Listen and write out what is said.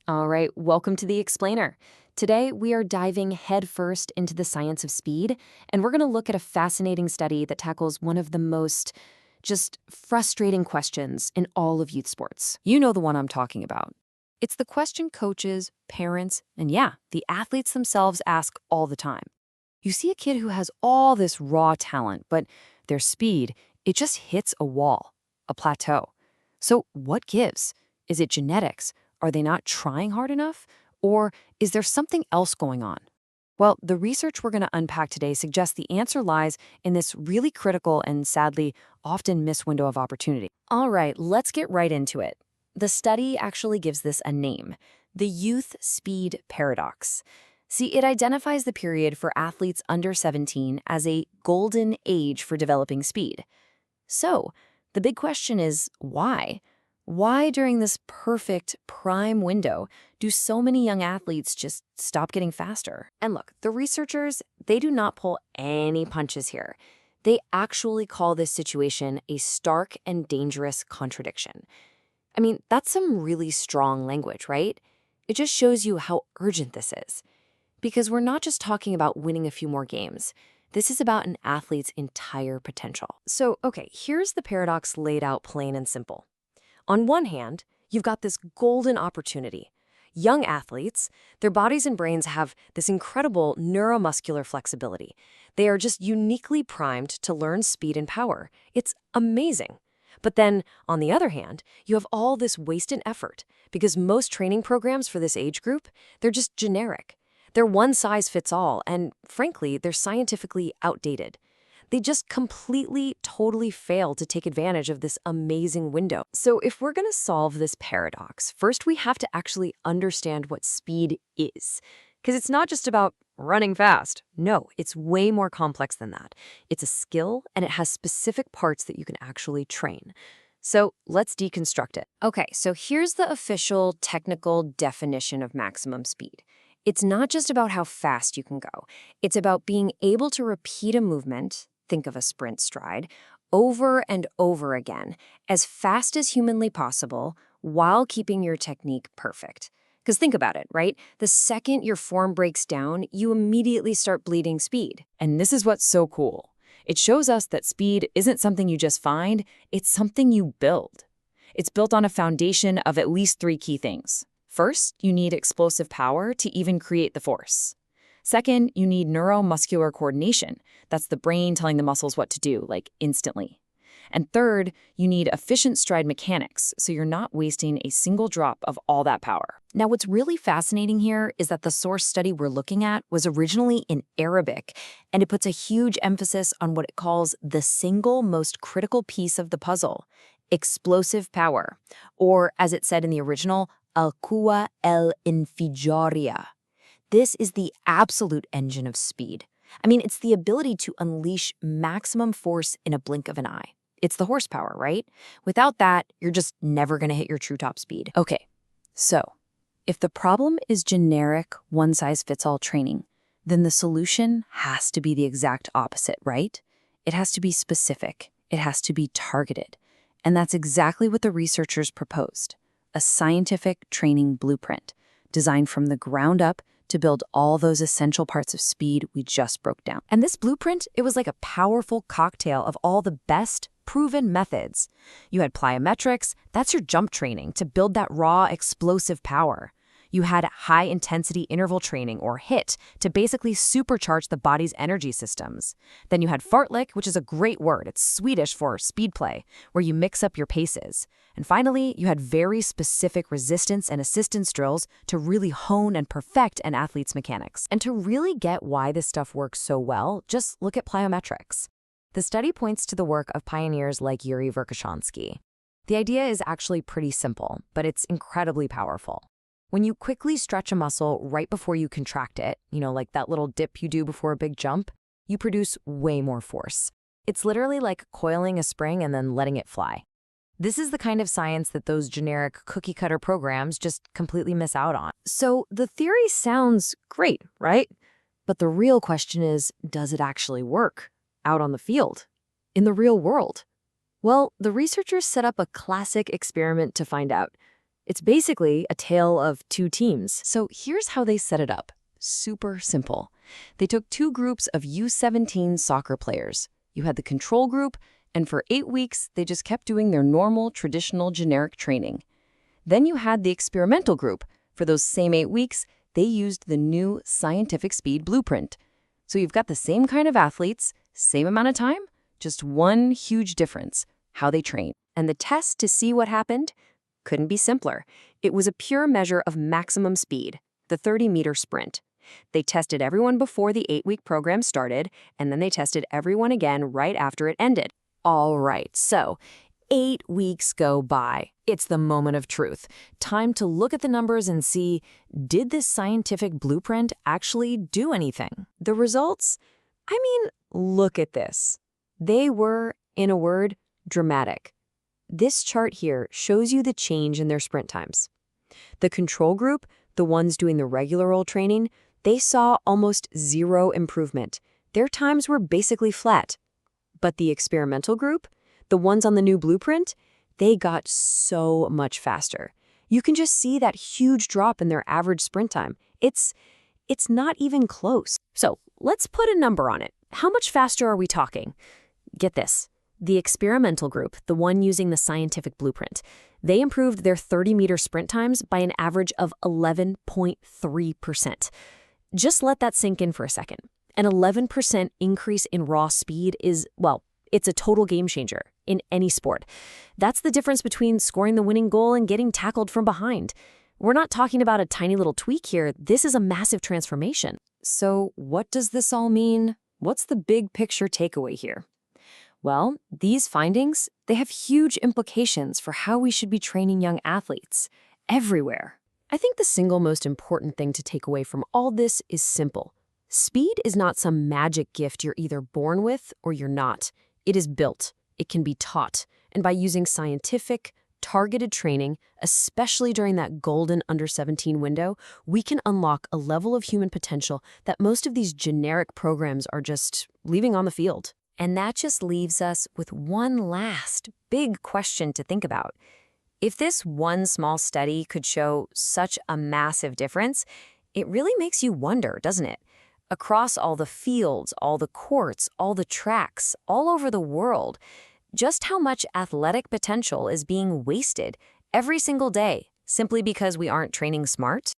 All right, welcome to The Explainer. Today, we are diving headfirst into the science of speed, and we're going to look at a fascinating study that tackles one of the most just frustrating questions in all of youth sports. You know the one I'm talking about. It's the question coaches, parents, and the athletes themselves ask all the time. You see a kid who has all this raw talent, but their speed, it just hits a wall, a plateau. So what gives? Is it genetics? Are they not trying hard enough? Or is there something else going on? Well, the research we're going to unpack today suggests the answer lies in this really critical and sadly often missed window of opportunity. All right, let's get right into it. The study actually gives this a name, the youth speed paradox. See, it identifies the period for athletes under 17 as a golden age for developing speed. So, the big question is why? Why, during this perfect prime window, do so many young athletes just stop getting faster? And look, the researchers, they do not pull any punches here. They actually call this situation a stark and dangerous contradiction. I mean, that's some really strong language, right? It just shows you how urgent this is. Because we're not just talking about winning a few more games. This is about an athlete's entire potential. So, okay, here's the paradox laid out plain and simple. On one hand, you've got this golden opportunity. Young athletes, their bodies and brains have this incredible neuromuscular flexibility. They are just uniquely primed to learn speed and power. It's amazing. But then, on the other hand, you have all this wasted effort because most training programs for this age group, they're just generic. They're one size fits all, and frankly, they're scientifically outdated. They just completely, totally fail to take advantage of this amazing window. So if we're going to solve this paradox, first we have to actually understand what speed is. Because it's not just about running fast. No, it's way more complex than that. It's a skill, and it has specific parts that you can actually train. So let's deconstruct it. Okay, so here's the official technical definition of maximum speed. It's not just about how fast you can go. It's about being able to repeat a movement, think of a sprint stride, over and over again, as fast as humanly possible, while keeping your technique perfect. Because think about it, right? The second your form breaks down, you immediately start bleeding speed. And this is what's so cool. It shows us that speed isn't something you just find, it's something you build. It's built on a foundation of at least 3 key things. First, you need explosive power to even create the force. Second, you need neuromuscular coordination. That's the brain telling the muscles what to do, like instantly. And third, you need efficient stride mechanics, so you're not wasting a single drop of all that power. Now, what's really fascinating here is that the source study we're looking at was originally in Arabic, and it puts a huge emphasis on what it calls the single most critical piece of the puzzle, explosive power, or as it said in the original, al-quwa el-infijaria. This is the absolute engine of speed. I mean, it's the ability to unleash maximum force in a blink of an eye. It's the horsepower, right? Without that, you're just never going to hit your true top speed. Okay, so if the problem is generic one-size-fits-all training, then the solution has to be the exact opposite, right? It has to be specific. It has to be targeted. And that's exactly what the researchers proposed, a scientific training blueprint designed from the ground up to build all those essential parts of speed we just broke down. And this blueprint, it was like a powerful cocktail of all the best proven methods. You had plyometrics, that's your jump training to build that raw explosive power. You had high-intensity interval training, or HIIT, to basically supercharge the body's energy systems. Then you had fartlek, which is a great word. It's Swedish for speed play, where you mix up your paces. And finally, you had very specific resistance and assistance drills to really hone and perfect an athlete's mechanics. And to really get why this stuff works so well, just look at plyometrics. The study points to the work of pioneers like Yuri Verkhoshansky. The idea is actually pretty simple, but it's incredibly powerful. When you quickly stretch a muscle right before you contract it, like that little dip you do before a big jump, you produce way more force. It's literally like coiling a spring and then letting it fly. This is the kind of science that those generic cookie-cutter programs just completely miss out on. So the theory sounds great, right? But the real question is, does it actually work out on the field, in the real world? Well, the researchers set up a classic experiment to find out. It's basically a tale of two teams. So here's how they set it up. Super simple. They took two groups of u17 soccer players. You had the control group, and for 8 weeks, they just kept doing their normal, traditional, generic training. Then you had the experimental group. For those same 8 weeks, they used the new scientific speed blueprint. So you've got the same kind of athletes, same amount of time, just one huge difference: how they train. And the test to see what happened couldn't be simpler. It was a pure measure of maximum speed, the 30-meter sprint. They tested everyone before the 8-week program started, and then they tested everyone again right after it ended. All right, so 8 weeks go by. It's the moment of truth. Time to look at the numbers and see, did this scientific blueprint actually do anything? The results? I mean, look at this. They were, in a word, dramatic. This chart here shows you the change in their sprint times. The control group, the ones doing the regular old training, they saw almost zero improvement. Their times were basically flat. But the experimental group, the ones on the new blueprint, they got so much faster. You can just see that huge drop in their average sprint time. It's not even close. So let's put a number on it. How much faster are we talking? Get this. The experimental group, the one using the scientific blueprint, they improved their 30-meter sprint times by an average of 11.3%. Just let that sink in for a second. An 11% increase in raw speed is, well, it's a total game changer in any sport. That's the difference between scoring the winning goal and getting tackled from behind. We're not talking about a tiny little tweak here. This is a massive transformation. So what does this all mean? What's the big picture takeaway here? Well, these findings, they have huge implications for how we should be training young athletes everywhere. I think the single most important thing to take away from all this is simple. Speed is not some magic gift you're either born with or you're not. It is built. It can be taught. And by using scientific, targeted training, especially during that golden under-17 window, we can unlock a level of human potential that most of these generic programs are just leaving on the field. And that just leaves us with one last big question to think about. If this one small study could show such a massive difference, it really makes you wonder, doesn't it? Across all the fields, all the courts, all the tracks, all over the world, just how much athletic potential is being wasted every single day simply because we aren't training smart?